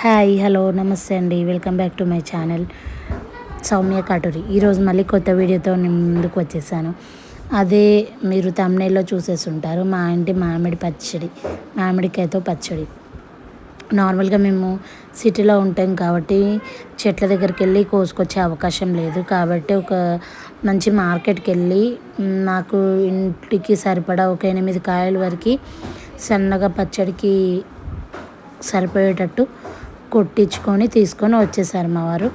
Hi hello నమస్తే అండి. Welcome back to my channel Soumya Katuri. ఈరోజు మళ్ళీ కొత్త వీడియోతో నేను ముందుకు వచ్చేసాను. అదే మీరు thumbnailలో చూసేసుంటారు, మా ఇంటి మామిడికాయతో పచ్చడి. నార్మల్గా మేము సిటీలో ఉంటాం కాబట్టి చెట్ల దగ్గరికి వెళ్ళి కోసుకొచ్చే అవకాశం లేదు. కాబట్టి ఒక మంచి మార్కెట్కి వెళ్ళి నాకు ఇంటికి సరిపడా ఒక 8 కాయల వరకు సన్నగా పచ్చడికి సరిపోయేటట్టు కొట్టించుకొని తీసుకొని వచ్చేసారు మా వారు.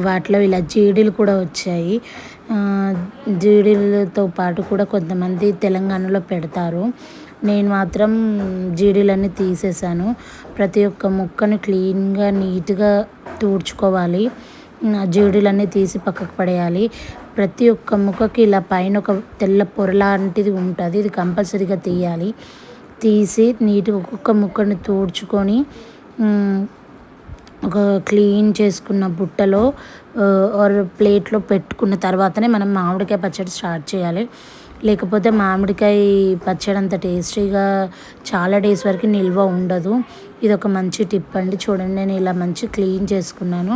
వాటిలో ఇలా జీడీలు కూడా వచ్చాయి. జీడీలతో పాటు కూడా కొంతమంది తెలంగాణలో పెడతారు. నేను మాత్రం జీడీలన్నీ తీసేసాను. ప్రతి ఒక్క ముక్కని క్లీన్గా నీట్గా తుడుచుకోవాలి. జీడీలన్నీ తీసి పక్కకు పడేయాలి. ప్రతి ఒక్క ముక్కకి ఇలా పైన ఒక తెల్ల పొర లాంటిది ఉంటుంది, ఇది కంపల్సరీగా తీయాలి. తీసి నీట్గా ఒక్కొక్క ముక్కని తుడుచుకొని ఒక క్లీన్ చేసుకున్న బుట్టలో ఆర్ ప్లేట్లో పెట్టుకున్న తర్వాతనే మనం మామిడికాయ పచ్చడి స్టార్ట్ చేయాలి. లేకపోతే మామిడికాయ పచ్చడి అంత టేస్టీగా చాలా డేస్ వరకు నిల్వ ఉండదు. ఇది ఒక మంచి టిప్ అండి. చూడండి, నేను ఇలా మంచి క్లీన్ చేసుకున్నాను.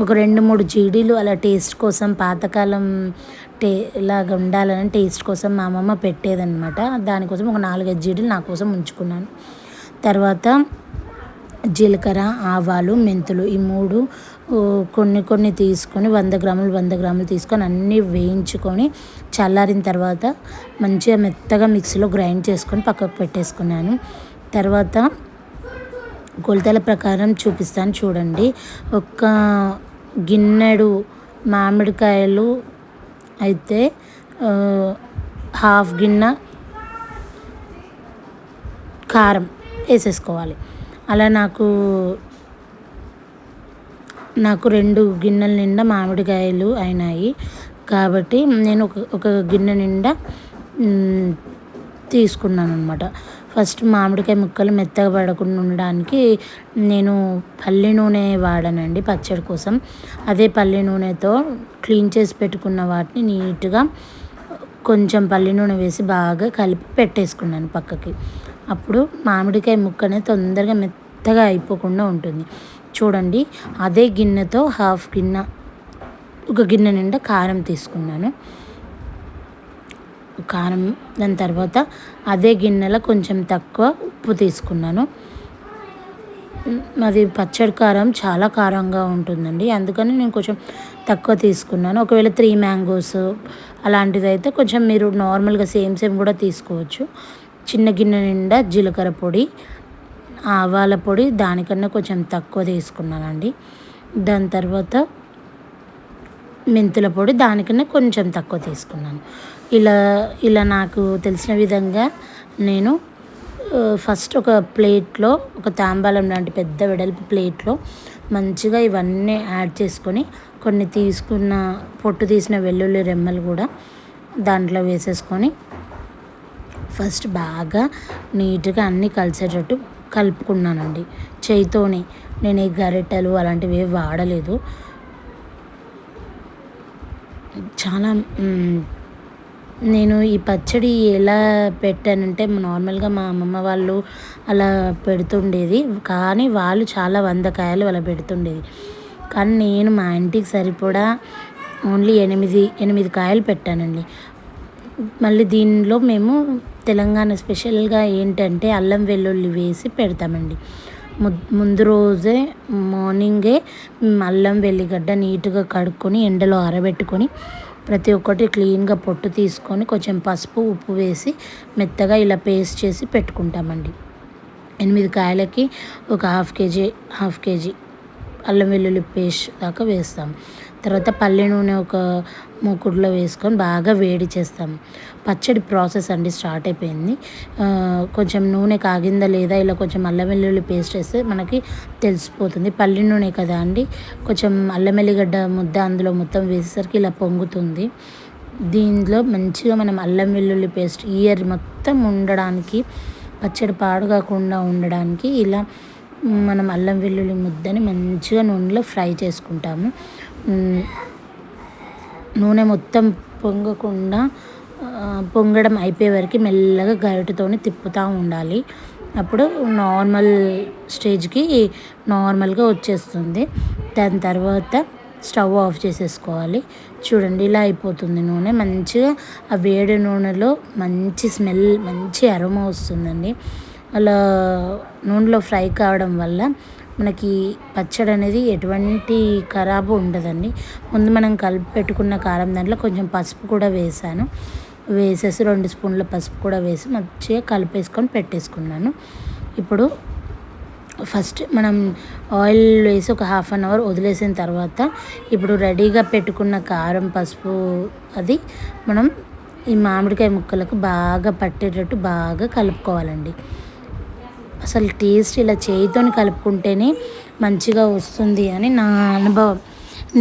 ఒక 2-3 జీడీలు అలా టేస్ట్ కోసం, పాతకాలం ఇలాగ ఉండాలని టేస్ట్ కోసం మా అమ్మమ్మ పెట్టేదన్నమాట. దానికోసం ఒక 4-5 జీడీలు నా కోసం ఉంచుకున్నాను. తర్వాత జీలకర్ర, ఆవాలు, మెంతులు ఈ 3 కొన్ని తీసుకొని 100 గ్రాములు తీసుకొని అన్నీ వేయించుకొని చల్లారిన తర్వాత మంచిగా మెత్తగా మిక్సీలో గ్రైండ్ చేసుకొని పక్కకు పెట్టేసుకున్నాను. తర్వాత కొలతల ప్రకారం చూపిస్తాను చూడండి. ఒక గిన్నెడు మామిడికాయలు అయితే హాఫ్ గిన్నె కారం వేసేసుకోవాలి. అలా నాకు 2 గిన్నెల నిండా మామిడికాయలు అయినాయి కాబట్టి నేను ఒక గిన్నె నిండా తీసుకున్నాను అనమాట. ఫస్ట్ మామిడికాయ ముక్కలు మెత్తగా పడకుండా ఉండడానికి నేను పల్లి నూనె వాడానండి పచ్చడి కోసం. అదే పల్లి నూనెతో క్లీన్ చేసి పెట్టుకున్న వాటిని నీట్గా కొంచెం పల్లి నూనె వేసి బాగా కలిపి పెట్టేసుకున్నాను పక్కకి. అప్పుడు మామిడికాయ ముక్క అనేది తొందరగా మెత్తగా అయిపోకుండా ఉంటుంది. చూడండి, అదే గిన్నెతో ఒక గిన్నె నిండా కారం తీసుకున్నాను. దాని తర్వాత అదే గిన్నెలో కొంచెం తక్కువ ఉప్పు తీసుకున్నాను. అది పచ్చడి కారం చాలా కారంగా ఉంటుందండి, అందుకని నేను కొంచెం తక్కువ తీసుకున్నాను. ఒకవేళ 3 మ్యాంగోస్ అలాంటిది అయితే కొంచెం మీరు నార్మల్గా సేమ్ కూడా తీసుకోవచ్చు. చిన్న గిన్నె నిండా జీలకర్ర పొడి, ఆవాల పొడి దానికన్నా కొంచెం తక్కువ తీసుకున్నానండి. దాని తర్వాత మెంతుల పొడి దానికన్నా కొంచెం తక్కువ తీసుకున్నాను. ఇలా నాకు తెలిసిన విధంగా నేను ఫస్ట్ ఒక ప్లేట్లో, ఒక తాంబాలం లాంటి పెద్ద వెడల్పు ప్లేట్లో మంచిగా ఇవన్నీ యాడ్ చేసుకొని కొన్ని పొట్టు తీసిన వెల్లుల్లి రెమ్మలు కూడా దాంట్లో వేసేసుకొని ఫస్ట్ బాగా నీట్గా అన్నీ కలిసేటట్టు కలుపుకున్నానండి చేయితోనే. నేను ఈ గరిటెలు అలాంటివి ఏవి వాడలేదు. చాలా నేను ఈ పచ్చడి ఎలా పెట్టానంటే నార్మల్గా మా అమ్మమ్మ వాళ్ళు అలా పెడుతుండేది, కానీ వాళ్ళు చాలా 100 కాయలు అలా పెడుతుండేది. కానీ నేను మా ఇంటికి సరిపడా ఓన్లీ 8 కాయలు పెట్టానండి. మళ్ళీ దీనిలో మేము తెలంగాణ స్పెషల్గా ఏంటంటే అల్లం వెల్లుల్లి వేసి పెడతామండి. ముందు రోజే మార్నింగే అల్లం వెల్లిగడ్డ నీట్గా కడుక్కొని ఎండలో ఆరబెట్టుకొని ప్రతి ఒక్కటి క్లీన్గా పొట్టు తీసుకొని కొంచెం పసుపు, ఉప్పు వేసి మెత్తగా ఇలా పేస్ట్ చేసి పెట్టుకుంటామండి. 8 కాయలకి ఒక హాఫ్ కేజీ అల్లం వెల్లుల్లి పేస్ట్ దాకా వేస్తాం. తర్వాత పల్లి నూనె ఒక మూకుడులో వేసుకొని బాగా వేడి చేస్తాం. పచ్చడి ప్రాసెస్ అండి స్టార్ట్ అయిపోయింది. కొంచెం నూనె కాగిందా లేదా ఇలా కొంచెం అల్లం వెల్లుల్లి పేస్ట్ వేస్తే మనకి తెలిసిపోతుంది. పల్లి నూనె కదా అండి, కొంచెం అల్లం వెల్లిగడ్డ ముద్ద అందులో మొత్తం వేసేసరికి ఇలా పొంగుతుంది. దీనిలో మంచిగా మనం అల్లం వెల్లుల్లి పేస్ట్ ఇయర్ మొత్తం ఉండడానికి, పచ్చడి పాడు కాకుండా ఉండడానికి ఇలా మనం అల్లం వెల్లుల్లి ముద్దని మంచిగా నూనెలో ఫ్రై చేసుకుంటాము. నూనె మొత్తం పొంగడం అయిపోయే వరకు మెల్లగా గరిటెతోని తిప్పుతూ ఉండాలి. అప్పుడు నార్మల్ స్టేజ్కి నార్మల్గా వచ్చేస్తుంది. దాని తర్వాత స్టవ్ ఆఫ్ చేసేసుకోవాలి. చూడండి ఇలా అయిపోతుంది నూనె. మంచిగా ఆ వేడి నూనెలో మంచి స్మెల్, మంచి అరోమా వస్తుందండి. అలా నూనెలో ఫ్రై కావడం వల్ల మనకి పచ్చడి అనేది ఎటువంటి ఖరాబు ఉండదండి. ముందు మనం కలిపి పెట్టుకున్న కారం దాంట్లో కొంచెం పసుపు కూడా వేసేసి 2 స్పూన్ల పసుపు కూడా వేసి మంచిగా కలిపేసుకొని పెట్టేసుకున్నాను. ఇప్పుడు ఫస్ట్ మనం ఆయిల్ వేసి ఒక 1/2 అవర్ వదిలేసిన తర్వాత ఇప్పుడు రెడీగా పెట్టుకున్న కారం, పసుపు అది మనం ఈ మామిడికాయ ముక్కలకు బాగా పట్టేటట్టు బాగా కలుపుకోవాలండి. అసలు టేస్ట్ ఇలా చేయితోని కలుపుకుంటేనే మంచిగా వస్తుంది అని నా అనుభవం.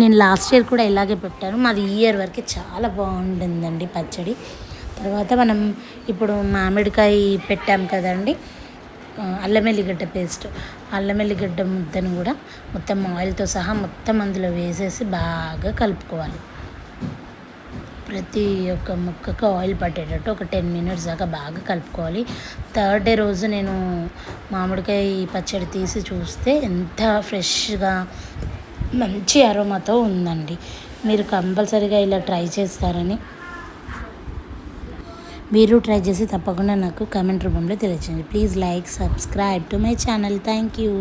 నేను లాస్ట్ ఇయర్ కూడా ఇలాగే పెట్టాను. మాది ఈ ఇయర్ వరకు చాలా బాగుంటుందండి పచ్చడి. తర్వాత మనం ఇప్పుడు మామిడికాయ పెట్టాం కదండి, అల్లం ఎల్లిగడ్డ పేస్ట్, అల్లం ఎల్లిగడ్డ ముద్దను కూడా మొత్తం ఆయిల్తో సహా మొత్తం అందులో వేసేసి బాగా కలుపుకోవాలి. ప్రతి ఒక్క ముక్కకు ఆయిల్ పట్టేటట్టు ఒక 10 మినిట్స్ దాకా బాగా కలుపుకోవాలి. థర్డ్ డే రోజు నేను మామిడికాయ పచ్చడి తీసి చూస్తే ఎంత ఫ్రెష్గా మంచి అరోమాతో ఉందండి. మీరు కంపల్సరీగా ఇలా ట్రై చేస్తారని, మీరు ట్రై చేసి తప్పకుండా నాకు కామెంట్ రూపంలో తెలియజేయండి. Please like, subscribe to my channel. Thank you.